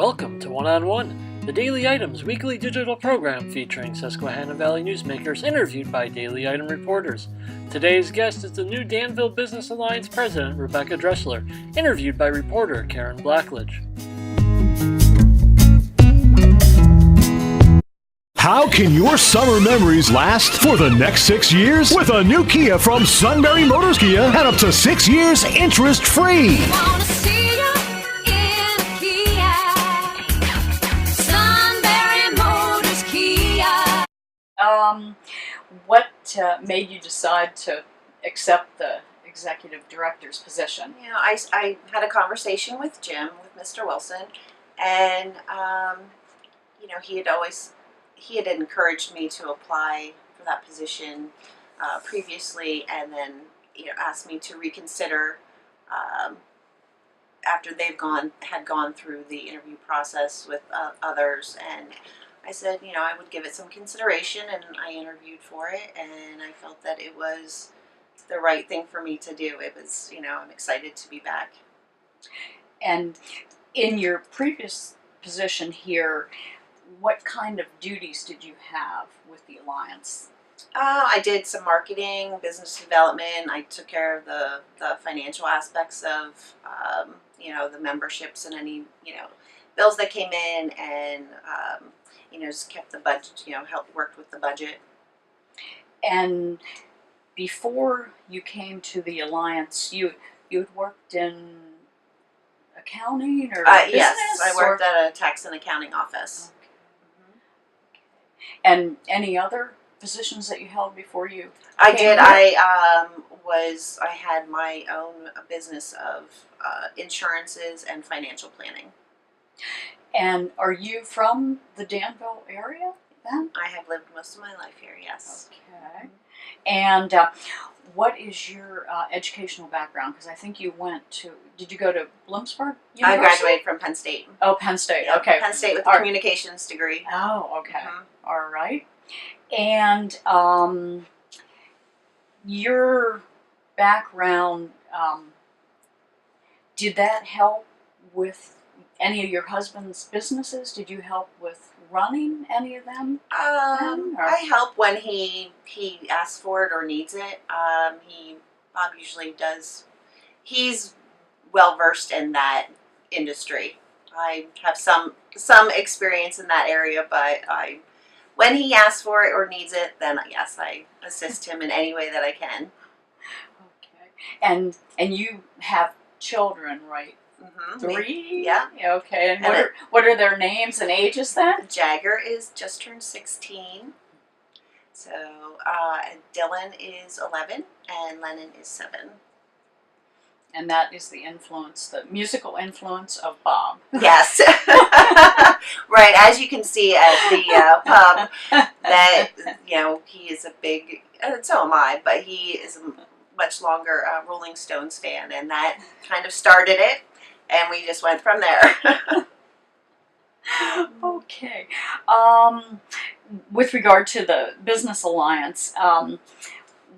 Welcome to One on One, the Daily Items weekly digital program featuring Susquehanna Valley newsmakers interviewed by Daily Item reporters. Today's guest is the new Danville Business Alliance president, Rebecca Dressler, interviewed by reporter Karen Blackledge. How can your summer memories last for the next 6 years? With a new Kia from Sunbury Motors Kia and up to 6 years interest-free. What made you decide to accept the executive director's position? You know, I had a conversation with Jim, with Mr. Wilson, and you know, he had encouraged me to apply for that position previously, and then asked me to reconsider after had gone through the interview process with others, and I said, I would give it some consideration, and I interviewed for it, and I felt that it was the right thing for me to do. It was, I'm excited to be back. And in your previous position here, what kind of duties did you have with the Alliance? I did some marketing, business development. I took care of the financial aspects of, the memberships and any, bills that came in, and, just kept the budget, worked with the budget. And before you came to the Alliance, you had worked in accounting or business? Yes, I worked at a tax and accounting office. Okay. And any other positions that you held before you I came did. here? I had my own business of insurances and financial planning. And are you from the Danville area then? I have lived most of my life here, yes. Okay. And what is your educational background? Because I think you did you go to Bloomsburg University? I graduated from Penn State. Oh, Penn State, Yeah, okay. Penn State with a communications degree. Oh, okay. Mm-hmm. All right. And your background, did that help with any of your husband's businesses? Did you help with running any of them? I help when he asks for it or needs it. Bob usually does. He's well versed in that industry. I have some experience in that area, but when he asks for it or needs it, then yes, I assist him in any way that I can. Okay. And you have children, right? Mm-hmm. 3? Yeah. Okay. And what are their names and ages then? Jagger is just turned 16. So Dylan is 11 and Lennon is 7. And that is the musical influence of Bob. Yes. Right. As you can see at the pub, that, he is a big, and so am I, but he is a much longer Rolling Stones fan, and that kind of started it. And we just went from there. Okay. With regard to the Business Alliance,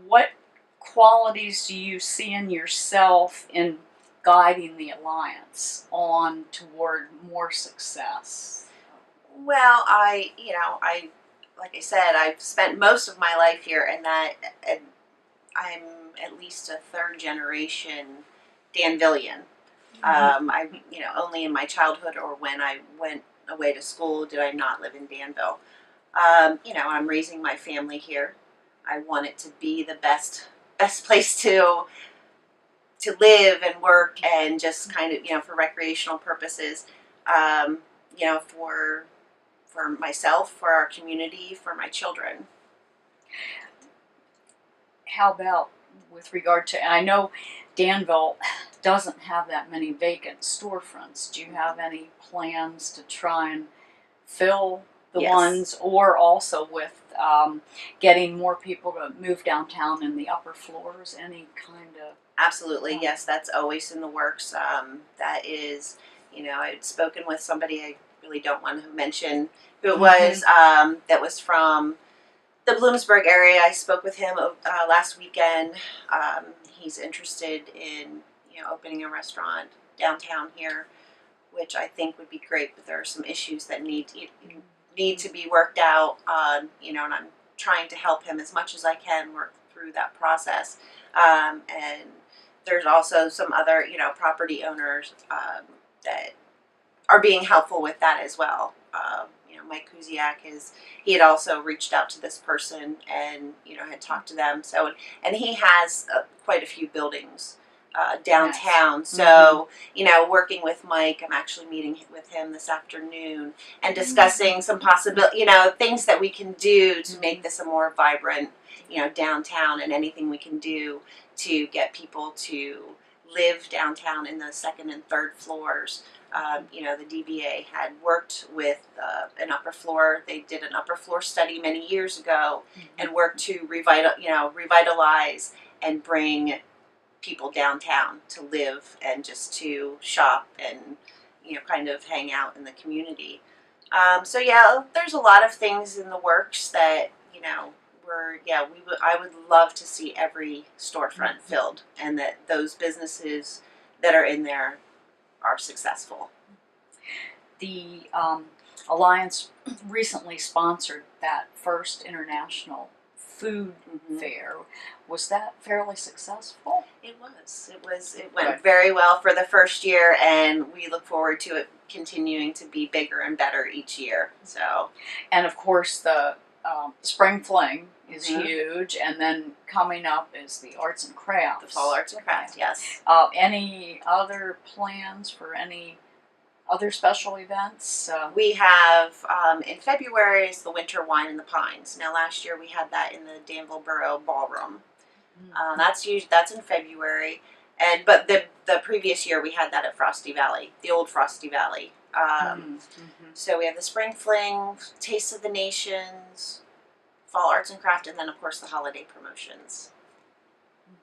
what qualities do you see in yourself in guiding the Alliance on toward more success? Well, like I said, I've spent most of my life here, and I'm at least a third generation Danvillian. Only in my childhood or when I went away to school did I not live in Danville. I'm raising my family here. I want it to be the best place to live and work, and just kind of, for recreational purposes, for myself, for our community, for my children. How about with regard to, and I know Danville doesn't have that many vacant storefronts. Do you have any plans to try and fill the Yes. ones, or also with getting more people to move downtown in the upper floors? Any kind of... Absolutely, yes, that's always in the works. That is, I'd spoken with somebody, I really don't want to mention who it was, that was from the Bloomsburg area. I spoke with him last weekend. He's interested in opening a restaurant downtown here. which I think would be great. But there are some issues that need to be worked out. And I'm trying to help him as much as I can work through that process. And there's also some other property owners that are being helpful with that as well. Mike Kuziak he had also reached out to this person and had talked to them. So and he has quite a few buildings downtown. Nice. So working with Mike, I'm actually meeting with him this afternoon and discussing some things that we can do to make this a more vibrant downtown, and anything we can do to get people to live downtown in the second and third floors. The DBA had worked with an upper floor. They did an upper floor study many years ago and worked to revitalize and bring people downtown to live and just to shop and kind of hang out in the community. There's a lot of things in the works that I would love to see every storefront filled, and that those businesses that are in there are successful. The Alliance recently sponsored that first international food fair. Was that fairly successful? It was. It went very well for the first year, and we look forward to it continuing to be bigger and better each year. So, and of course the Spring Fling is huge, and then coming up is the arts and crafts. The fall arts and crafts, yes. Any other plans for any other special events? We have, in February is the Winter Wine in the Pines. Now last year we had that in the Danville Borough Ballroom. That's in February, but the previous year we had that at Frosty Valley, the old Frosty Valley. So we have the Spring Fling, Taste of the Nations, Fall Arts and Craft, and then of course the holiday promotions.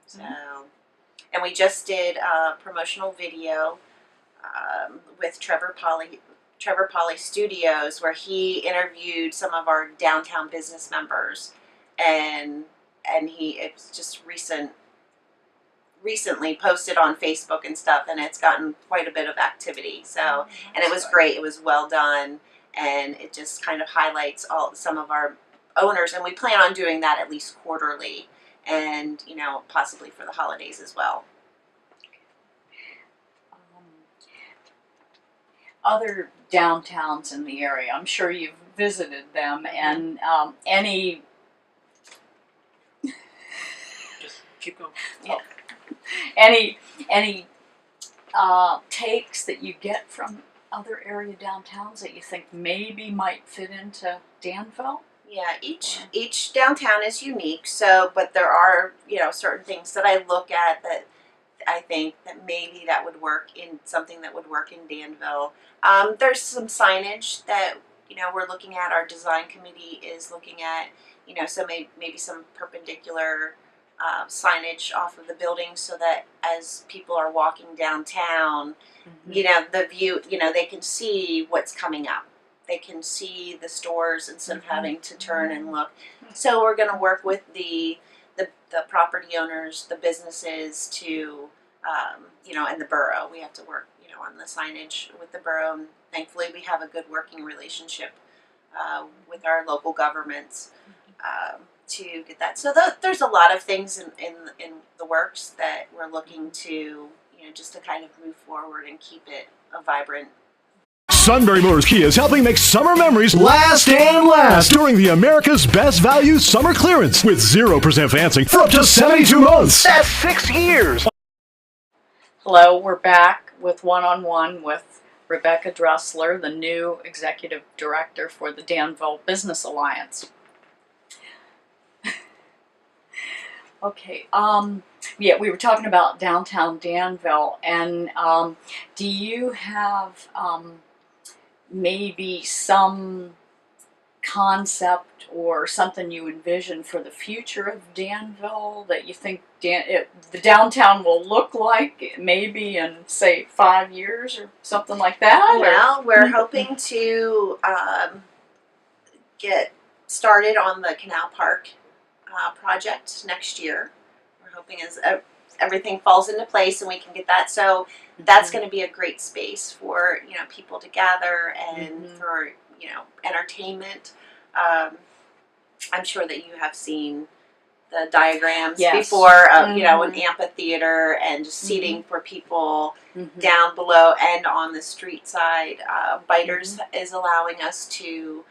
So, and we just did a promotional video with Trevor Polly Studios, where he interviewed some of our downtown business members, and it's just recently posted on Facebook and stuff, and it's gotten quite a bit of activity. So, and it was great. It was well done, and it just kind of highlights some of our owners, and we plan on doing that at least quarterly, and possibly for the holidays as well. Other downtowns in the area, I'm sure you've visited them, and any Just keep going. any takes that you get from other area downtowns that you think maybe might fit into Danville? Yeah, each downtown is unique. So, but there are certain things that I look at that I think that maybe that would work in something that would work in Danville. There's some signage that we're looking at. Our design committee is looking at so maybe some perpendicular signage off of the building, so that as people are walking downtown, the view, they can see what's coming up. They can see the stores instead of having to turn and look. So we're going to work with the property owners, the businesses to, and the borough. We have to work, on the signage with the borough. And thankfully, we have a good working relationship with our local governments to get that. So there's a lot of things in the works that we're looking to, just to kind of move forward and keep it a vibrant. Sunbury Motors Kia is helping make summer memories last and last during the America's Best Value Summer Clearance with 0% financing for up to 72 months. That's 6 years. Hello, we're back with One-on-One with Rebecca Dressler, the new Executive Director for the Danville Business Alliance. Okay, we were talking about downtown Danville, and do you have maybe some concept or something you envision for the future of Danville that you think the downtown will look like maybe in, say, 5 years or something like that? Well, we're hoping to get started on the Canal Park project next year. We're hoping everything falls into place and we can get that. So that's going to be a great space for, people to gather and for, entertainment. I'm sure that you have seen the diagrams before of, an amphitheater and just seating for people down below and on the street side. Biters is allowing us to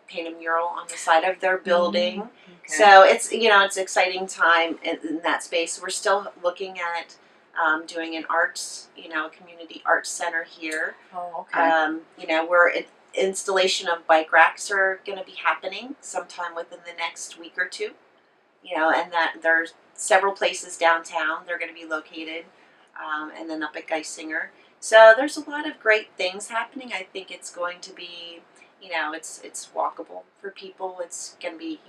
paint a mural on the side of their building. Okay. So it's, it's an exciting time in that space. We're still looking at doing an arts, a community arts center here. Oh, okay. We're installation of bike racks are going to be happening sometime within the next week or two. And that there's several places downtown they're going to be located, and then up at Geisinger. So there's a lot of great things happening. I think it's going to be, it's walkable for people. It's going to be,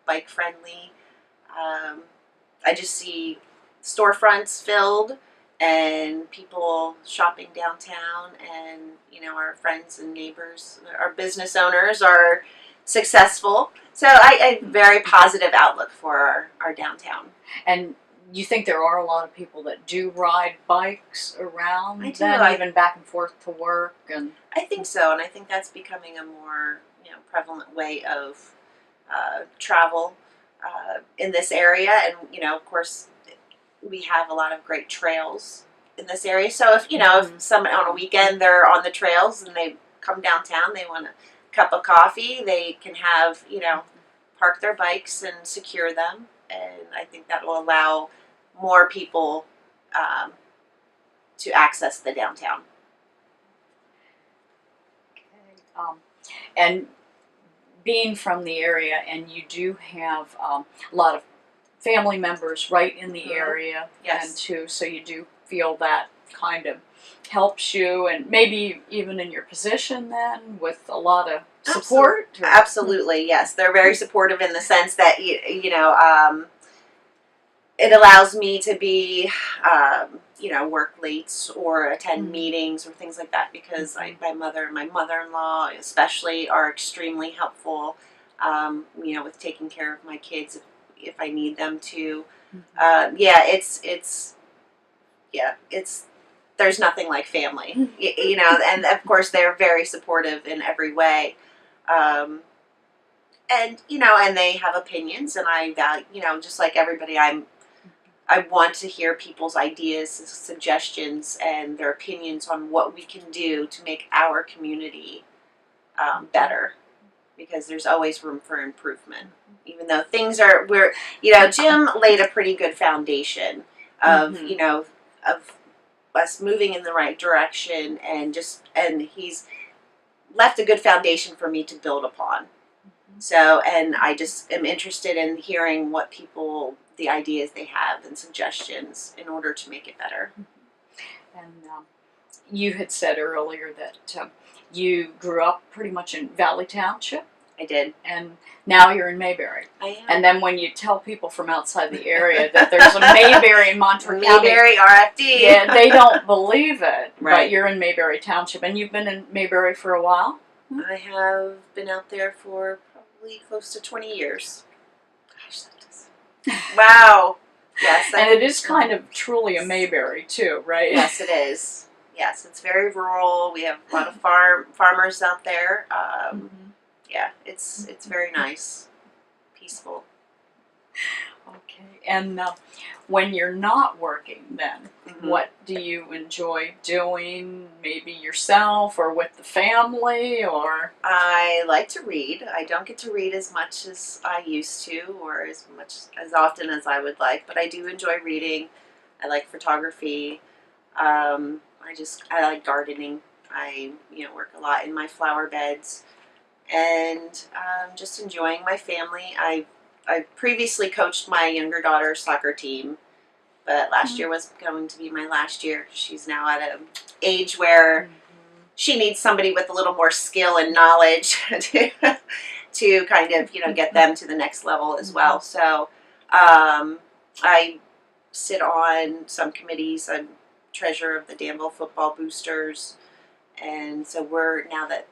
bike friendly. I just see storefronts filled and people shopping downtown, and our friends and neighbors, our business owners are successful. So I very positive outlook for our downtown. And you think there are a lot of people that do ride bikes around? I do. Even back and forth to work? And I think so, and I think that's becoming a more prevalent way of travel in this area. And of course, we have a lot of great trails in this area. So if someone on a weekend they're on the trails and they come downtown, they want a cup of coffee, they can have park their bikes and secure them, and I think that will allow more people to access the downtown. Okay. And being from the area, and you do have a lot of family members right in the area, Yes. and too, so you do feel that kind of helps you, and maybe even in your position then with a lot of support. Absolutely, yes. They're very supportive in the sense that it allows me to be work late or attend meetings or things like that, because my mother and my mother-in-law especially are extremely helpful with taking care of my kids if I need them to. It's there's nothing like family, and of course they're very supportive in every way. And they have opinions, and I value, just like everybody, I want to hear people's ideas, suggestions, and their opinions on what we can do to make our community better, because there's always room for improvement. Even though things are, Jim laid a pretty good foundation of, of us moving in the right direction, and he's left a good foundation for me to build upon. So, and I just am interested in hearing what the ideas they have and suggestions in order to make it better. And you had said earlier that you grew up pretty much in Valley Township. I did. And now you're in Mayberry. I am. And then when you tell people from outside the area that there's a Mayberry in Monterey County, Mayberry RFD. Yeah, they don't believe it. Right. But you're in Mayberry Township, and you've been in Mayberry for a while? I have been out there for probably close to 20 years. Gosh, that does. Wow. Yes. And it is kind of truly a Mayberry too, right? Yes, it is. Yes, it's very rural. We have a lot of farmers out there. Yeah, it's very nice, peaceful. Okay, and when you're not working, then what do you enjoy doing? Maybe yourself or with the family, or? I like to read. I don't get to read as much as I used to, or as often as I would like, but I do enjoy reading. I like photography. I like gardening. I work a lot in my flower beds, and just enjoying my family. I previously coached my younger daughter's soccer team, but last year was going to be my last year. She's now at an age where she needs somebody with a little more skill and knowledge to kind of get them to the next level as well. So I sit on some committees. I'm treasurer of the Danville football boosters, and so now that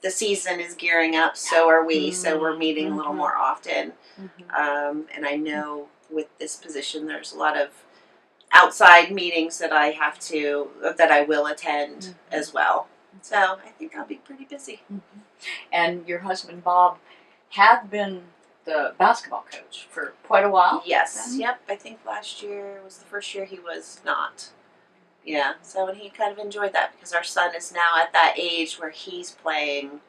the season is gearing up, so are we. So we're meeting a little more often. And I know with this position, there's a lot of outside meetings that I will attend as well. So I think I'll be pretty busy. Mm-hmm. And your husband Bob had been the basketball coach for quite a while. Yes. then? Yep. I think last year was the first year he was not. Yeah. So and he kind of enjoyed that because our son is now at that age where he's playing.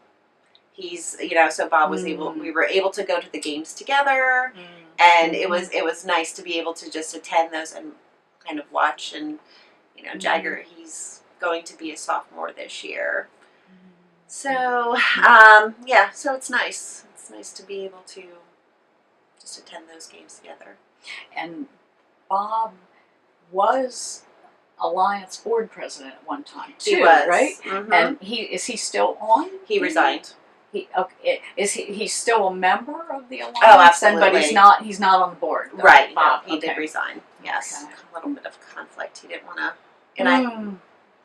He's so Bob was we were able to go to the games together, and it was nice to be able to just attend those and kind of watch. And Jagger, he's going to be a sophomore this year. So so it's nice. It's nice to be able to just attend those games together. And Bob was Alliance board president at one time too, He was, right? Mhm. And is he still on? He resigned. Is he's still a member of the Alliance? Oh, absolutely. But he's not on the board. Though, Right. Bob. No, he did Okay. resign. Yes. Okay. A little bit of conflict. He didn't want to. And I. Mm.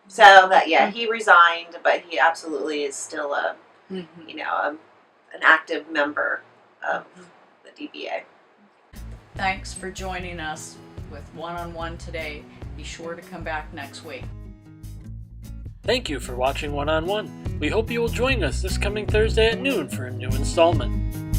So that he resigned, but he absolutely is still Mhm. an active member of the DBA. Thanks for joining us with One-on-One today. Be sure to come back next week. Thank you for watching One on One. We hope you will join us this coming Thursday at noon for a new installment.